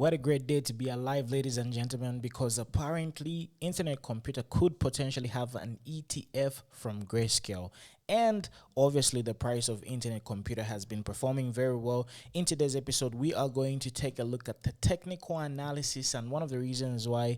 What a great day to be alive, ladies and gentlemen, because apparently Internet Computer could potentially have an ETF from Grayscale. And obviously, the price of Internet Computer has been performing very well. In today's episode, we are going to take a look at the technical analysis and one of the reasons why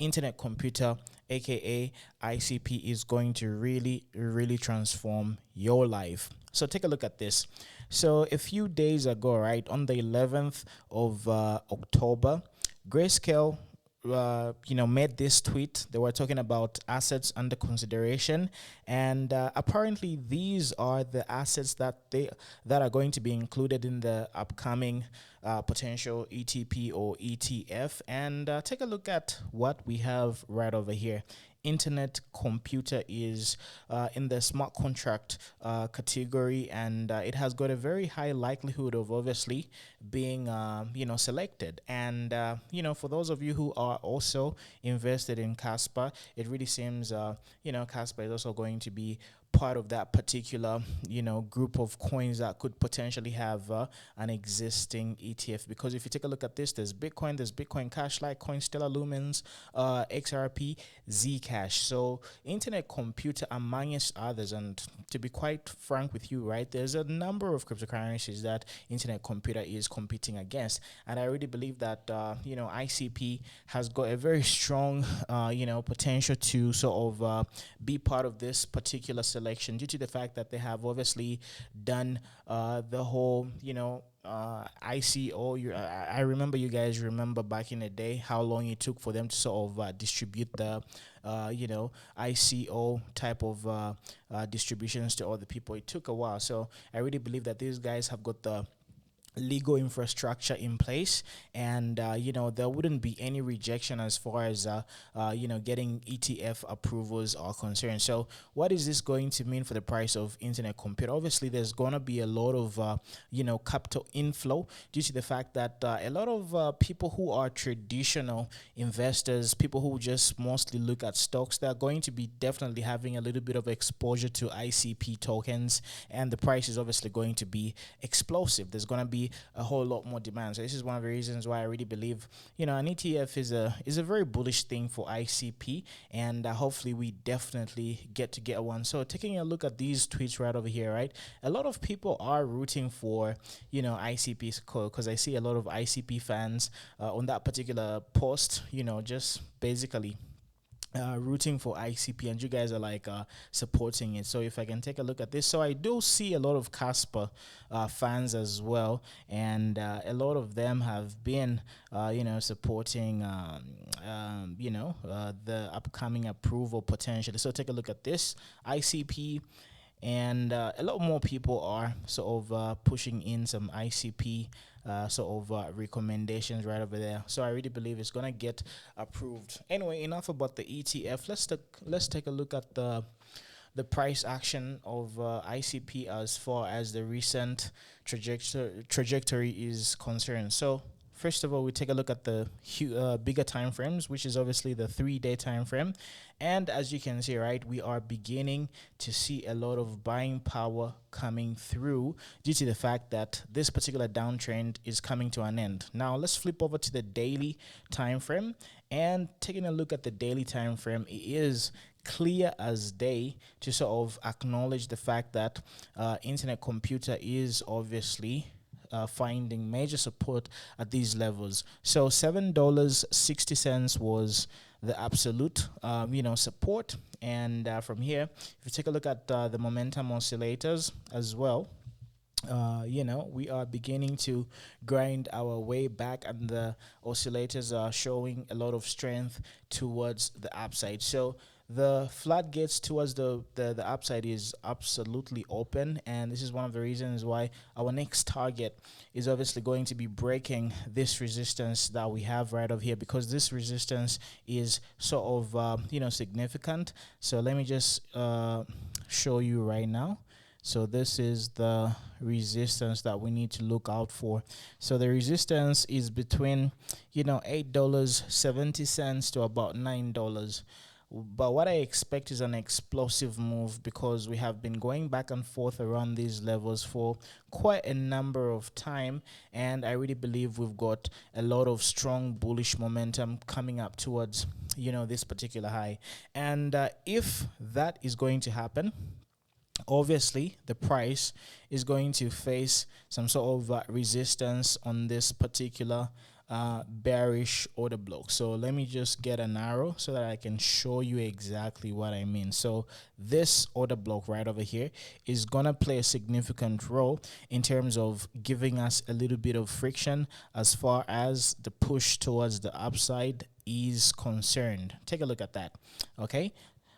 Internet Computer, aka ICP, is going to really transform your life. So take a look at this. So a few days ago, right, on the 11th of October, Grayscale made this tweet. They were talking about assets under consideration, and apparently these are the assets that are going to be included in the upcoming potential ETP or ETF. And take a look at what we have right over here. Internet Computer is in the smart contract category, and it has got a very high likelihood of obviously being selected. And for those of you who are also invested in Casper, it really seems Casper is also going to be part of that particular group of coins that could potentially have an existing ETF. Because if you take a look at this, there's Bitcoin Cash, Litecoin, Stellar Lumens, XRP, Zcash. So Internet Computer, amongst others. And to be quite frank with you, right, there's a number of cryptocurrencies that Internet Computer is competing against, and I really believe that ICP has got a very strong potential to sort of be part of this particular selection due to the fact that they have obviously done the whole ICO. I remember, you guys remember back in the day how long it took for them to sort of distribute the ICO type of distributions to all the people. It took a while, so I really believe that these guys have got the legal infrastructure in place, and there wouldn't be any rejection as far as getting ETF approvals are concerned. So what is this going to mean for the price of Internet Computer? Obviously there's going to be a lot of capital inflow due to the fact that a lot of people who are traditional investors, people who just mostly look at stocks, they're going to be definitely having a little bit of exposure to ICP tokens, and the price is obviously going to be explosive. There's going to be a whole lot more demand. So this is one of the reasons why I really believe an ETF is a very bullish thing for ICP, and hopefully we definitely get one. So taking a look at these tweets right over here, right, a lot of people are rooting for ICP's code, because I see a lot of ICP fans on that particular post, just basically rooting for ICP, and you guys are like supporting it. So if I can take a look at this, so I do see a lot of Casper fans as well, and a lot of them have been supporting the upcoming approval potentially. So take a look at this ICP, and a lot more people are sort of pushing in some ICP recommendations right over there. So I really believe it's gonna get approved. Anyway, enough about the ETF. Let's take a look at the price action of ICP as far as the recent trajectory is concerned. So first of all, we take a look at the bigger time frames, which is obviously the 3-day time frame. And as you can see, right, we are beginning to see a lot of buying power coming through due to the fact that this particular downtrend is coming to an end. Now, let's flip over to the daily time frame, and taking a look at the daily time frame, it is clear as day to sort of acknowledge the fact that Internet Computer is obviously finding major support at these levels. So $7.60 was the absolute support, and from here, if you take a look at the momentum oscillators as well, we are beginning to grind our way back, and the oscillators are showing a lot of strength towards the upside. So the floodgates towards the upside is absolutely open, and this is one of the reasons why our next target is obviously going to be breaking this resistance that we have right over here, because this resistance is sort of significant. So let me just show you right now. So this is the resistance that we need to look out for. So the resistance is between $8.70 to about $9. but what I expect is an explosive move because we have been going back and forth around these levels for quite a number of time, and I really believe we've got a lot of strong bullish momentum coming up towards this particular high. And if that is going to happen, obviously the price is going to face some sort of resistance on this particular bearish order block. So let me just get an arrow so that I can show you exactly what I mean. So this order block right over here is gonna play a significant role in terms of giving us a little bit of friction as far as the push towards the upside is concerned. Take a look at that. Okay,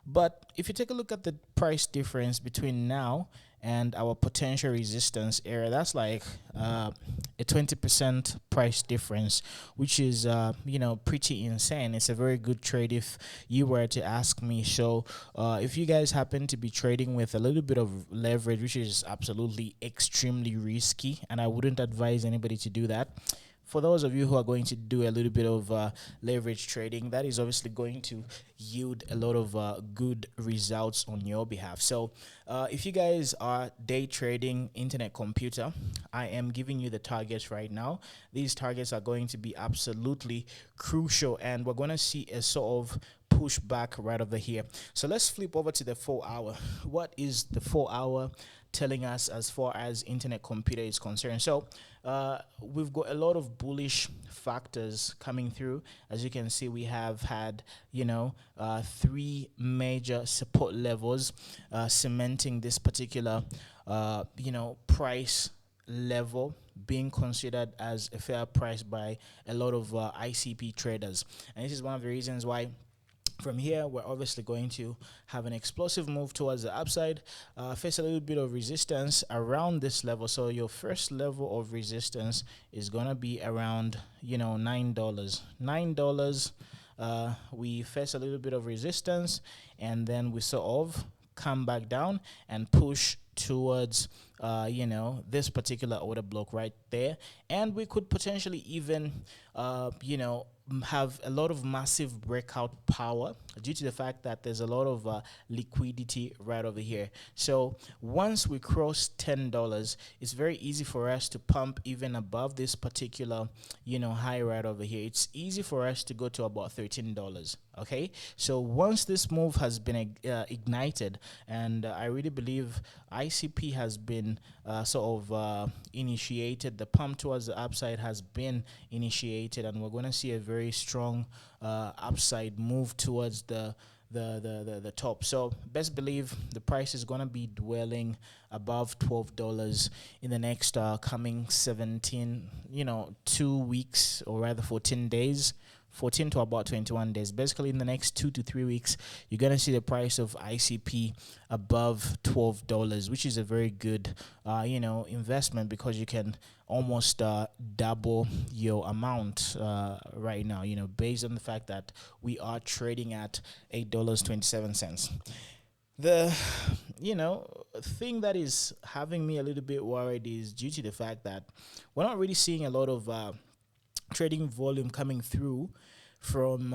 but if you take a look at the price difference between now and our potential resistance area, that's like a 20% price difference, which is pretty insane. It's a very good trade if you were to ask me. So if you guys happen to be trading with a little bit of leverage, which is absolutely extremely risky, and I wouldn't advise anybody to do that. For those of you who are going to do a little bit of leverage trading, that is obviously going to yield a lot of good results on your behalf. So if you guys are day trading internet computer, I am giving you the targets right now. These targets are going to be absolutely crucial, and we're going to see a sort of push back right over here. So let's flip over to the 4 hour. What is the 4 hour telling us as far as internet computer is concerned? So we've got a lot of bullish factors coming through. As you can see, we have had three major support levels cementing this particular price level being considered as a fair price by a lot of ICP traders. And this is one of the reasons why from here, we're obviously going to have an explosive move towards the upside, face a little bit of resistance around this level. So your first level of resistance is going to be around, $9. $9, we face a little bit of resistance, and then we sort of come back down and push towards this particular order block right there. And we could potentially even have a lot of massive breakout power due to the fact that there's a lot of liquidity right over here. So once we cross $10, it's very easy for us to pump even above this particular high right over here. It's easy for us to go to about $13. Okay, so once this move has been ignited, and I really believe ICP has been initiated, the pump towards the upside has been initiated, and we're going to see a very strong upside move towards the top. So best believe the price is going to be dwelling above $12 in the next coming 2 weeks, or rather 14 days. 14 to about 21 days. Basically, in the next 2 to 3 weeks, you're going to see the price of ICP above $12, which is a very good, investment, because you can almost double your amount right now, based on the fact that we are trading at $8.27. The thing that is having me a little bit worried is due to the fact that we're not really seeing a lot of trading volume coming through from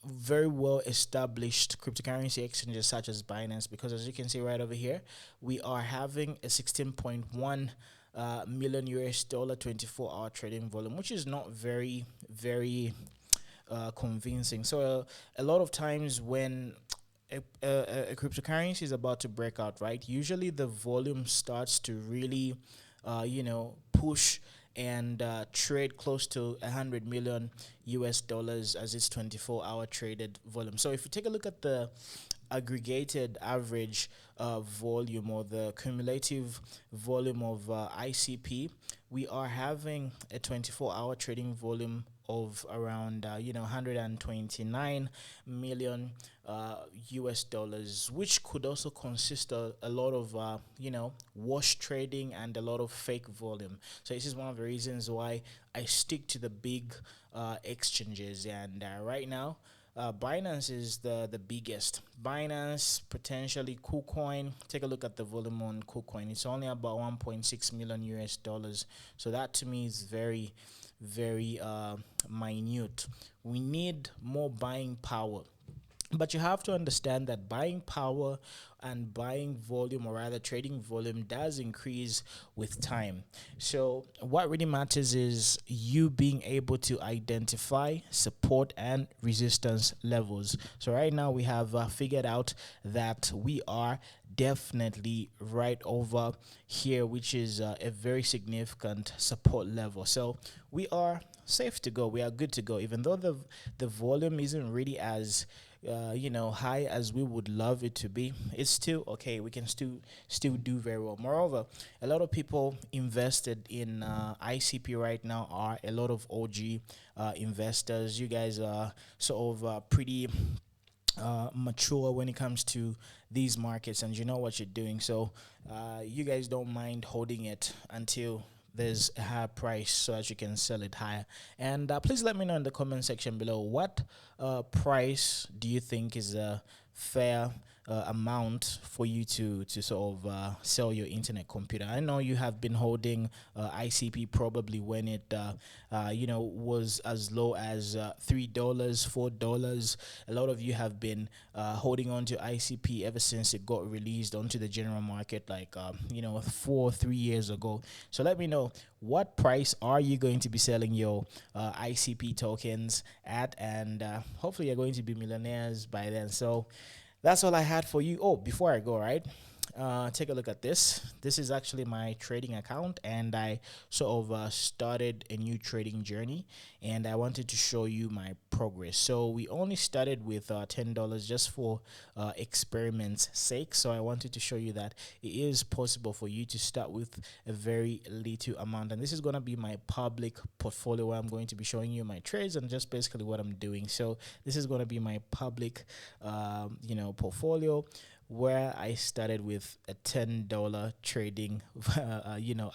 very well established cryptocurrency exchanges such as Binance, because as you can see right over here, we are having a 16.1 million US dollar 24-hour trading volume, which is not very convincing. So a lot of times when a cryptocurrency is about to break out, right, usually the volume starts to really push and trade close to 100 million US dollars as its 24-hour traded volume. So if you take a look at the aggregated average volume, or the cumulative volume of ICP, we are having a 24-hour trading volume of around 129 million US dollars, which could also consist of a lot of wash trading and a lot of fake volume. So this is one of the reasons why I stick to the big exchanges, and right now Binance is the biggest. Binance, potentially KuCoin. Take a look at the volume on KuCoin. It's only about 1.6 million US dollars. So that to me is very minute. We need more buying power But you have to understand that buying power and buying volume, or rather trading volume, does increase with time. So what really matters is you being able to identify support and resistance levels. So right now we have figured out that we are definitely right over here, which is a very significant support level. So we are safe to go. We are good to go, even though the volume isn't really as high as we would love it to be. It's still okay. We can still do very well. Moreover, a lot of people invested in ICP right now are a lot of OG investors. You guys are sort of pretty mature when it comes to these markets, and you know what you're doing. So you guys don't mind holding it until there's a higher price so that you can sell it higher. And please let me know in the comment section below, what price do you think is a fair amount for you to sort of sell your internet computer. I know you have been holding ICP probably when it was as low as $3, $4. A lot of you have been holding on to ICP ever since it got released onto the general market, like 3 years ago. So let me know, what price are you going to be selling your ICP tokens at, and hopefully you're going to be millionaires by then. So that's all I had for you. Oh, before I go, right? Take a look at this. This is actually my trading account, and I sort of started a new trading journey, and I wanted to show you my progress. So we only started with $10 just for experiment's sake. So I wanted to show you that it is possible for you to start with a very little amount, and this is going to be my public portfolio where I'm going to be showing you my trades and just basically what I'm doing. So this is going to be my public portfolio, where I started with a $10 trading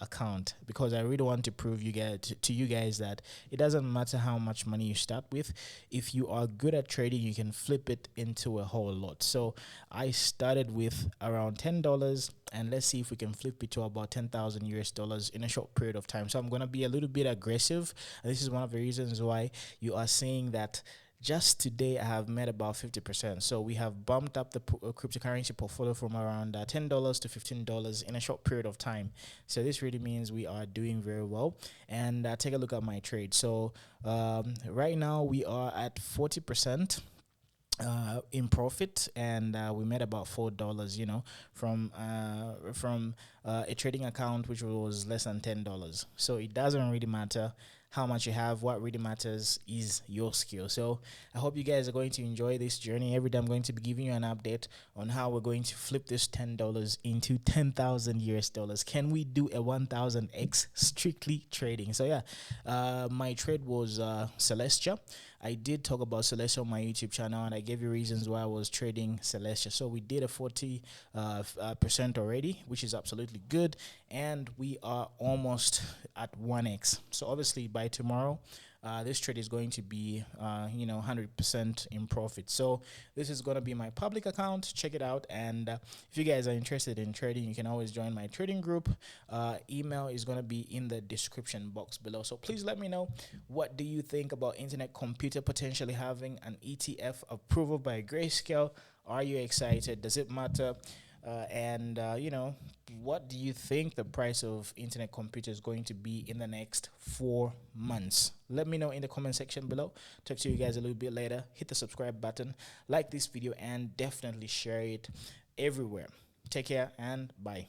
account, because I really want to prove to you guys that it doesn't matter how much money you start with. If you are good at trading, you can flip it into a whole lot. So I started with around $10, and let's see if we can flip it to about 10,000 US dollars in a short period of time. So I'm going to be a little bit aggressive, and this is one of the reasons why you are seeing that just today I have made about 50%. So we have bumped up the cryptocurrency portfolio from around $10 to $15 in a short period of time. So this really means we are doing very well. And take a look at my trade. So right now we are at 40% in profit, and we made about $4 from a trading account which was less than $10. So it doesn't really matter how much you have. What really matters is your skill. So I hope you guys are going to enjoy this journey. Every day I'm going to be giving you an update on how we're going to flip this $10 into 10,000 US dollars. Can we do a 1000x strictly trading? So yeah, my trade was Celestia. I did talk about Celestia on my YouTube channel, and I gave you reasons why I was trading Celestia. So we did a 40% already, which is absolutely good, and we are almost at 1x. So obviously by tomorrow, this trade is going to be 100% in profit. So this is going to be my public account. Check it out, and if you guys are interested in trading, you can always join my trading group. Email is going to be in the description box below. So please let me know, what do you think about internet computer potentially having an ETF approval by Grayscale? Are you excited? Does it matter? What do you think the price of internet computer is going to be in the next 4 months? Let me know in the comment section below. Talk to you guys a little bit later. Hit the subscribe button, like this video, and definitely share it everywhere. Take care and bye.